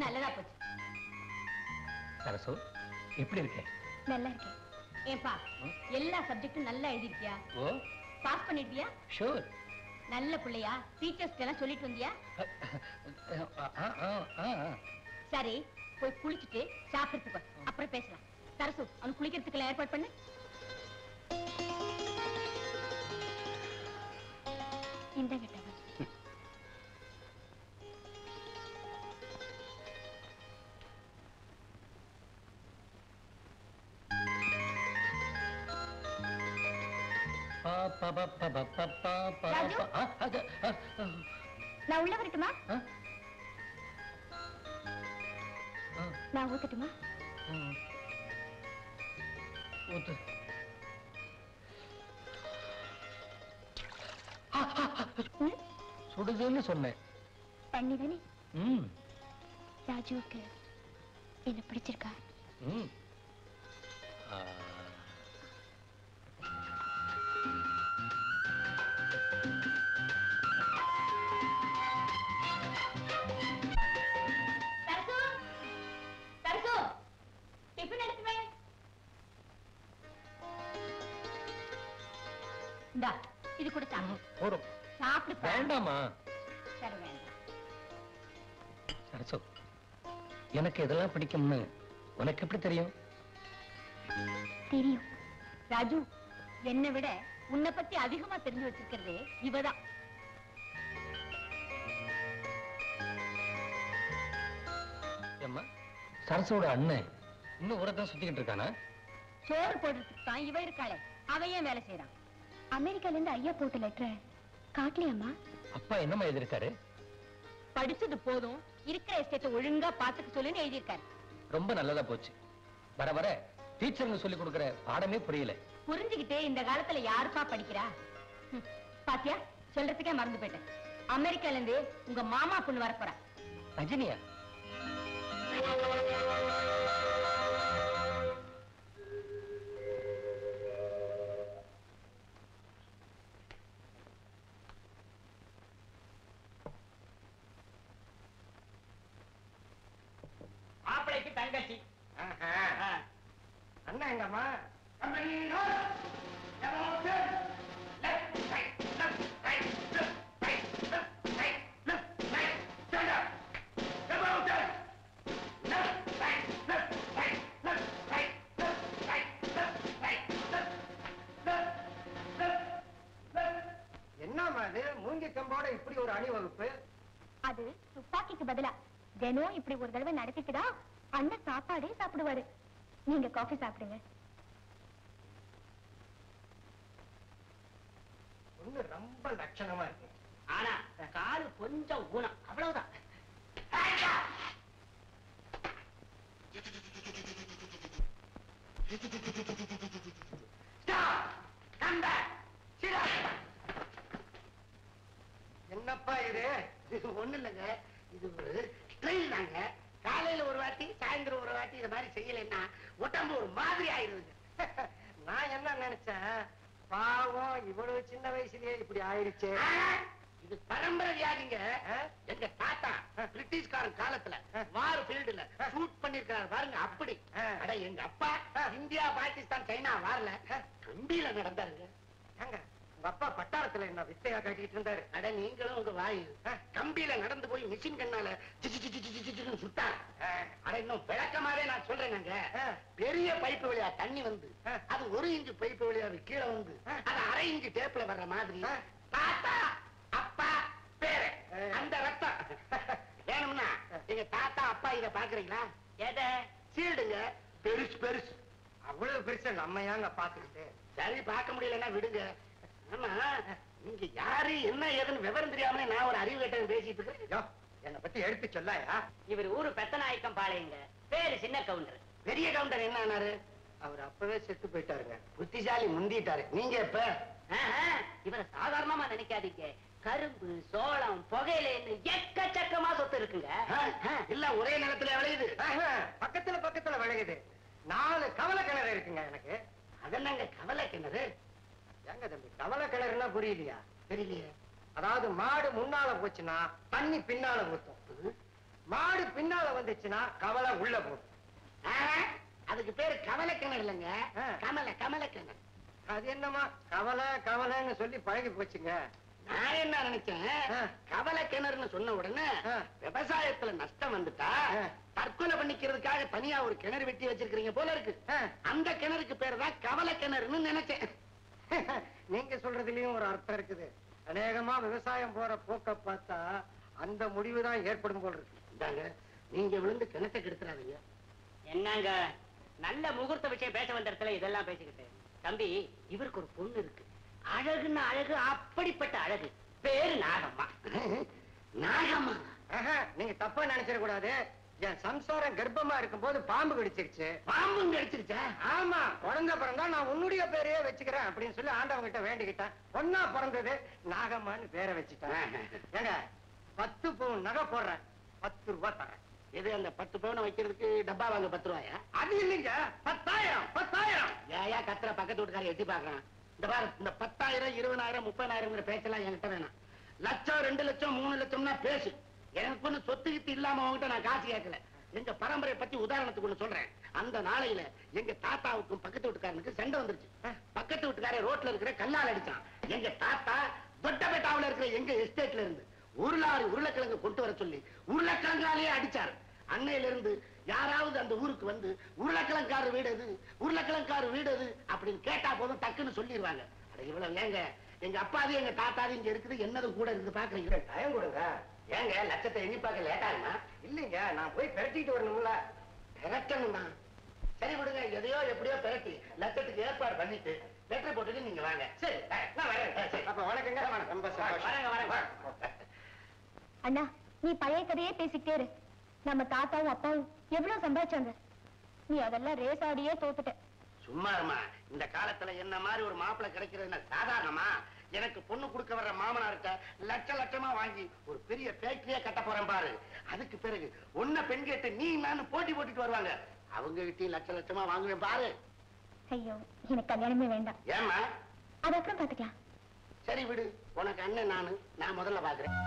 நல்லதா போச்சு. சரசு எப்படி இருக்க? நல்லா இருக்கேன். ஏன்பா எல்லா சப்ஜெக்டும் நல்லா எழுதிருக்கியா? ஓ பாஸ் பண்ணிட்டியா? ஷூர். நல்ல பிள்ளையா? டீச்சர்ஸ் எல்லாம் சொல்லிட்டு வந்தியா? சரி போய் குளிச்சுட்டு சாப்பிடுறதுக்கு அப்புறம் பேசலாம். சரசு அவன் குளிக்கிறதுக்கு ஏற்பாடு பண்ணு. இந்த கிட்ட நான் உள்ள வரட்டுமா? நான் ஊத்தட்டுமா? ஊத்து. சுடுதுன்னு சொன்னேன். தண்ணி தானே? ராஜுவுக்கு என்ன பிடிச்சிருக்கா? இது கூட போறோம். சாப்பிடு. வேண்டாமா? சரி வேண்டாம். சரசு எனக்கு இதெல்லாம் பிடிக்கும்னு உனக்கு எப்படி தெரியும்? தெரியும். ராஜு என்னை விட உன்னை பத்தி அதிகமா தெரிஞ்சு வச்சிருக்கிறது இவதான். ஏம்மா சரசோட அண்ணன் இன்னும் ஊரத்தான் சுத்திக்கிட்டு இருக்கானா? சோறு போடுறதுக்கு தான் இவ இருக்காளே, அவையே வேலை செய்யறான். அமெரிக்கால இருந்து ஐயா போட்ட லெட்டர் காட்டலையாமா? அப்பா என்னமா எழுதிருக்காரு? படிச்சது போதும், இருக்கிற எஸ்டேட்டை ஒழுங்கா பாத்துக்க சொல்லுன்னு எழுதியிருக்காரு. ரொம்ப நல்லதா போச்சு. வர வர டீச்சருங்க சொல்லி கொடுக்கிற பாடமே புரியல. புரிஞ்சுக்கிட்டே இந்த காலத்துல யாருப்பா படிக்கிறா? பாத்தியா, சொல்றதுக்கே மறந்து போயிட்டேன். அமெரிக்கால இருந்து உங்க மாமா பொண்ணு வரப்போறா. ரஜினியா? மாப்பிளைக்கு தங்கச்சி. அண்ணா எங்கம்மா? என்னம்மா அது மூங்கி கம்போட இப்படி ஒரு அணிவகுப்பு? அது துப்பாக்கிக்கு பதிலா தினம் இப்படி ஒரு தடவை நடத்திட்டுடா அண்ணன் சாப்பாடே சாப்பிடுவாரு. நீங்க காஃபி சாப்பிடுங்க. ஒண்ணு ரொம்ப லட்சணமா இருக்கு. ஆனா காலு கொஞ்சம் ஊனம், அவ்வளவுதான். என்னப்பா இது? இது ஒண்ணு இல்லைங்க, இது ஒரு ஸ்டைல் தாங்க. காலையில ஒரு வாட்டி சாயந்தரம் ஒரு வாட்டி இது மாதிரி செய்யலைன்னா உடம்பு ஒரு மாதிரி ஆயிடுது. நான் என்ன நினைச்சேன், பாவம் இவ்வளவு சின்ன வயசுலயே இப்படி ஆயிடுச்சு. இது பரம்பரை வியாதிங்க. எங்க தாத்தா பிரிட்டிஷ்காரன் காலத்துல வார் ஃபீல்டுல ஷூட் பண்ணிருக்காரு பாருங்க, அப்படி. அட எங்க அப்பா இந்தியா பாகிஸ்தான் சைனா வார்ல கம்பியில நடந்தாருங்க. உங்க அப்பா பட்டாளத்துல என்ன வித்தையா கட்டிட்டு இருந்தாரு? அட நீங்களும் உங்க வாயு கம்பியில நடந்து போய் மிஷின் கண்ணால சுட்டார். அட இன்னும் விளக்கமாவே நான் சொல்றேன், பெரிய பைப்பு வழியா தண்ணி வந்து அது 1 இன்ச்சு பைப்பு வழியா கீழே வந்து அது 1/2 இன்ச்சு டேப்ல வர்ற மாதிரி தாத்தா அப்பா பேரு அந்த ரத்தம் வேணும்னா எங்க தாத்தா அப்பா இத பாக்குறீங்களா? எதை சீடுங்க, பெருசு பெருசு. அவ்வளவு பெருசா நம்ம ஏங்க பாத்துக்கிட்டு? சரி பார்க்க முடியலன்னா விடுங்க. ஆமா நீங்க யாரு என்ன ஏதுன்னு விவரம் தெரியாம நான் ஒரு அறிவு கேட்டவன் பேசிட்டு இருக்கேன். என்னை பத்தி எடுத்து சொல்லாயா? இவர் ஊரு பெத்தநாயக்கம் பாளையங்க, பேரு சின்ன கவுண்டர். பெரிய கவுண்டர் என்ன ஆனாரு? அவர் அப்பவே செத்து போயிட்டாருங்க. புத்திசாலி முந்திட்டாரு. நீங்க இப்ப இவரை சாதாரணமா நினைக்காதீங்க. கரும்பு சோளம் புகையிலன்னு எக்கச்சக்கமா சொத்து இருக்குங்க. இல்ல ஒரே நிலத்துல விளையுது, பக்கத்துல பக்கத்துல விளையுது. 4 கவலை கிணறு இருக்குங்க எனக்கு. அதென்னாங்க கவலை கிணறு? எங்க தம்பி கவலை கிணறுனா புரியலையா? தெரியலையே. அதாவது மாடு முன்னால போச்சுன்னா தண்ணி பின்னால ஊத்தும், மாடு பின்னால வந்துச்சுன்னா கவலை உள்ள போகும். அதுக்கு பேரு கவலை கிணறு இல்லைங்க, கமல கிணறு. அது என்னமா கவலை கவலைன்னு சொல்லி பழகி போச்சுங்க. நான் என்ன நினைச்சேன், கவலை கிணறுன்னு சொன்ன உடனே விவசாயத்துல நஷ்டம் வந்துட்டா தற்கொலை பண்ணிக்கிறதுக்காக தனியா ஒரு கிணறு வெட்டி வச்சிருக்கீங்க போல இருக்கு. அந்த கிணறுக்கு பேரு தான் கவலை கிணறுன்னு நினைச்சேன். நீங்க சொல்றதுலயும் ஒரு அர்த்தம் இருக்குது. அநேகமா விவசாயம் போற போக்க பார்த்தா அந்த முடிவுதான் ஏற்படும் போல் இருக்கு. இந்தாங்க, நீங்க விழுந்து கிணத்தை கெடுத்துறாதீங்க. என்னங்க நல்ல முகூர்த்த விஷயம் பேச வந்த இடத்துல இதெல்லாம் பேசிக்கிட்டு. தம்பி, இவருக்கு ஒரு பொண்ணு இருக்கு, அழகுன்னு அழகு, அப்படிப்பட்ட அழகு. பேரு நாகம்மா. நாகம்மா? நீங்க தப்பா நினைச்சிட கூடாது. என் சம்சாரம் கர்ப்பமா இருக்கும் போது பாம்பு கடிச்சிருச்சு. பாம்பும் கடிச்சிருச்சா? ஆமா, குழந்தை பிறந்தா நான் உன்னுடைய பேரையே வச்சுக்கிறேன் அப்படின்னு சொல்லி ஆண்டவங்க கிட்ட வேண்டிக்கிட்டேன். பொண்ணா பிறந்தது நாகம்மான்னு பேரை வச்சுட்டேன். ஏங்க 10 பவுன் நகை போடுறேன், 10 ரூபாய் தரேன். இது அந்த 10 பவுன் வைக்கிறதுக்கு டப்பா வாங்க 10 ரூபாயா? அது இல்லைங்க, 10,000. ஏயா கத்துற, பக்கத்து வீட்டுக்கார எட்டி பாக்குறான். இந்த பாரு, இந்த 10,000 20,000 30,000 பேச்செல்லாம் என்கிட்ட வேணாம். லட்சம் 2 லட்சம் 3 லட்சம்னா பேசு. எனக்கு ஒண்ணு சொத்து கிட்டு இல்லாம அவங்ககிட்ட நான் காசு கேட்கல. எங்க பரம்பரை பத்தி உதாரணத்துக்கு ஒண்ணு சொல்றேன். அந்த நாளையில எங்க தாத்தாவுக்கும் பக்கத்து வீட்டுக்காரனுக்கு சண்டை வந்துருச்சு. பக்கத்து வீட்டுக்காரே ரோட்ல இருக்கிற கல்லால் அடிச்சான். எங்க தாத்தா தொட்டபேட்டாவுல இருக்கிற எங்க எஸ்டேட்ல இருந்து 1 லாரி உருளைக்கிழங்கு கொண்டு வர சொல்லி உருளைக்கிழங்காலேயே அடிச்சாரு. அன்னையில இருந்து யாராவது அந்த ஊருக்கு வந்து உருளைக்கிழங்காரு வீடு எது, உருளைக்கிழங்காரு வீடு எது அப்படின்னு கேட்டா போதும் டக்குன்னு சொல்லிடுவாங்க. இவ்வளவு ஏங்க, எங்க அப்பாது எங்க தாத்தாது இங்க இருக்குது, என்னதும் கூட இருந்து பாக்குறீங்க. டைம் கொடுங்க. ஏங்க லட்சத்தை எண்ணி பார்க்க லேட்டாகுமா? இல்லைங்க, நான் போய் பெரட்டிட்டு வரணும்ல. பெரட்டணுமா? சரி விடுங்க, எதையோ எப்படியோ பெரட்டி லட்சத்துக்கு ஏற்பாடு பண்ணிட்டு லெட்டர் போட்டுட்டு நீங்க வாங்க. சரி, நான் வரேன். சரி, அப்ப வணக்கங்க. ரொம்ப வரேங்க வரேங்க. அண்ணா, நீ பழைய கதையே பேசிக்கிட்டே இரு. நம்ம தாத்தாவும் அப்பாவும் எவ்வளவு சம்பாதிச்சாங்க, நீ அதெல்லாம் ரேஸ் ஆடியே தோத்துட்ட. சும்மா இருமா. இந்த காலத்துல என்ன மாதிரி ஒரு மாப்பிள்ளை கிடைக்கிறது சாதாரணமா? எனக்கு பொண்ணு கொடுக்க வர்ற மாமனார்கிட்ட லட்சமா வாங்கி ஒரு பெரிய ஃபேக்டரியா கட்ட போறேன் பாரு. அதுக்கு பிறகு ஒன்ன பெண் கேட்டு நீ நானும் போட்டி போட்டுட்டு வருவாங்க. அவங்க கிட்டயும் லட்சமா வாங்குவேன் பாரு. ஐயோ, எனக்கு கல்யாணமே வேண்டாம். ஏமா? அது அப்புறம் பாத்துக்கலாம். சரி விடு, உனக்கு அண்ணன் நான் முதல்ல பாக்குறேன்.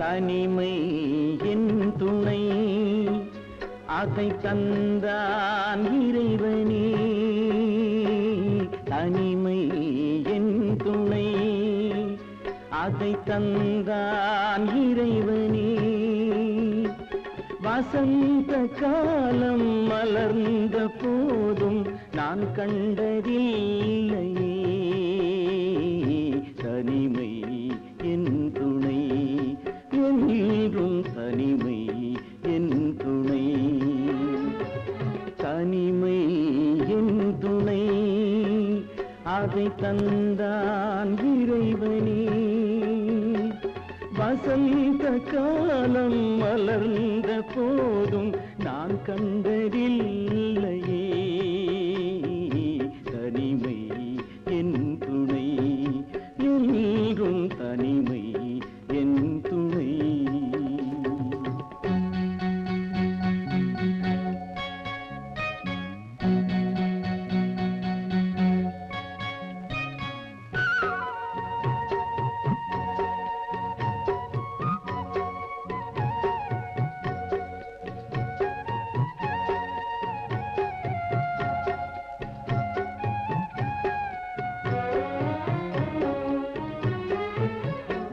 தனிமை என் துணை, அதை தந்தான் இறைவனே. தனிமை என் துணை, அதை தந்தான் இறைவனே. வசந்த காலம் மலர்ந்த போதும் நான் கண்டதில்லையே. தனிமை என் துணை, என்றும் தனிமை என் துணை. தனிமை என் துணை, அதை தந்தான் இறைவனே. வசந்த காலம் மலர்ந்த போதும் நான் கண்டதில்லையே. தனிமை என் துணை, என்றும் தனிமை என் துணை.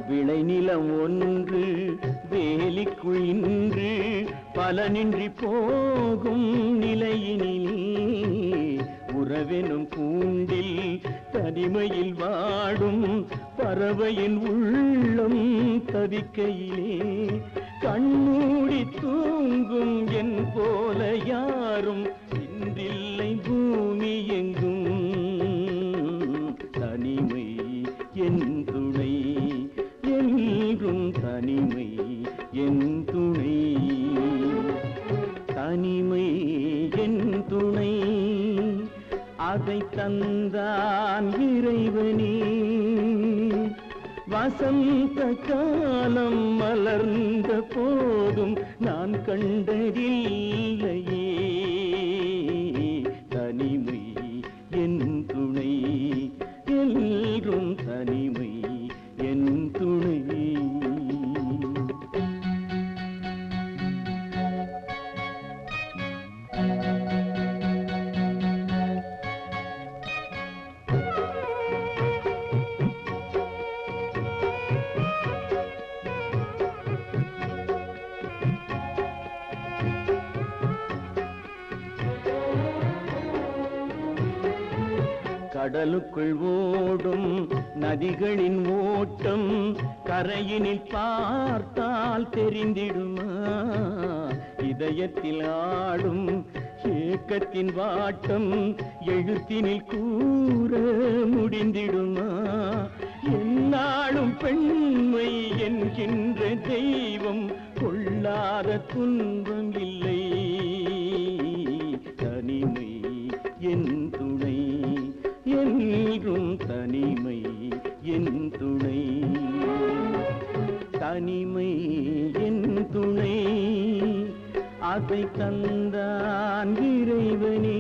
விளைநிலம் ஒன்று வேலிக்குள் இன்று பலனின்றி போகும் நிலையினிலே. உறவெனும் கூண்டில் தனிமையில் வாடும் பறவையின் உள்ளம் தவிக்கையிலே. கண்மூடி தூங்கும் என் போல யாரும் இன்றில்லை பூமி எங்கும். தனிமை என் துணை, என்றும் தனிமை என் துணை. தந்தான் இறைவனே. வசந்த காலம் மலர்ந்த போதும் நான் கண்டதில்லையே. தனிமை என் துணை, என்றும் தனிமை என் துணை. கடலுக்குள் ஓடும் நதிகளின் ஓட்டம் கரையினில் பார்த்தால் தெரிந்திடுமா? இதயத்தில் ஆடும் ஏக்கத்தின் வாட்டம் எழுத்தினில் கூற முடிந்திடுமா? என்னாலும் பெண்மை என்கின்ற தெய்வம் கொள்ளாத துன்பம் இல்லை. தனிமை என் துணை, என்றும் தனிமை என் துணை. தனிமை என் துணை, அதை தந்தான் இறைவனே.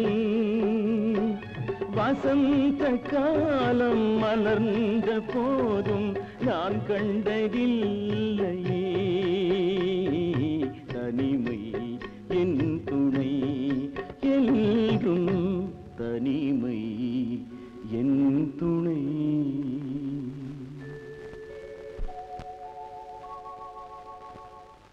வசந்த காலம் மலர்ந்த போதும் நான் கண்டதில்லையே.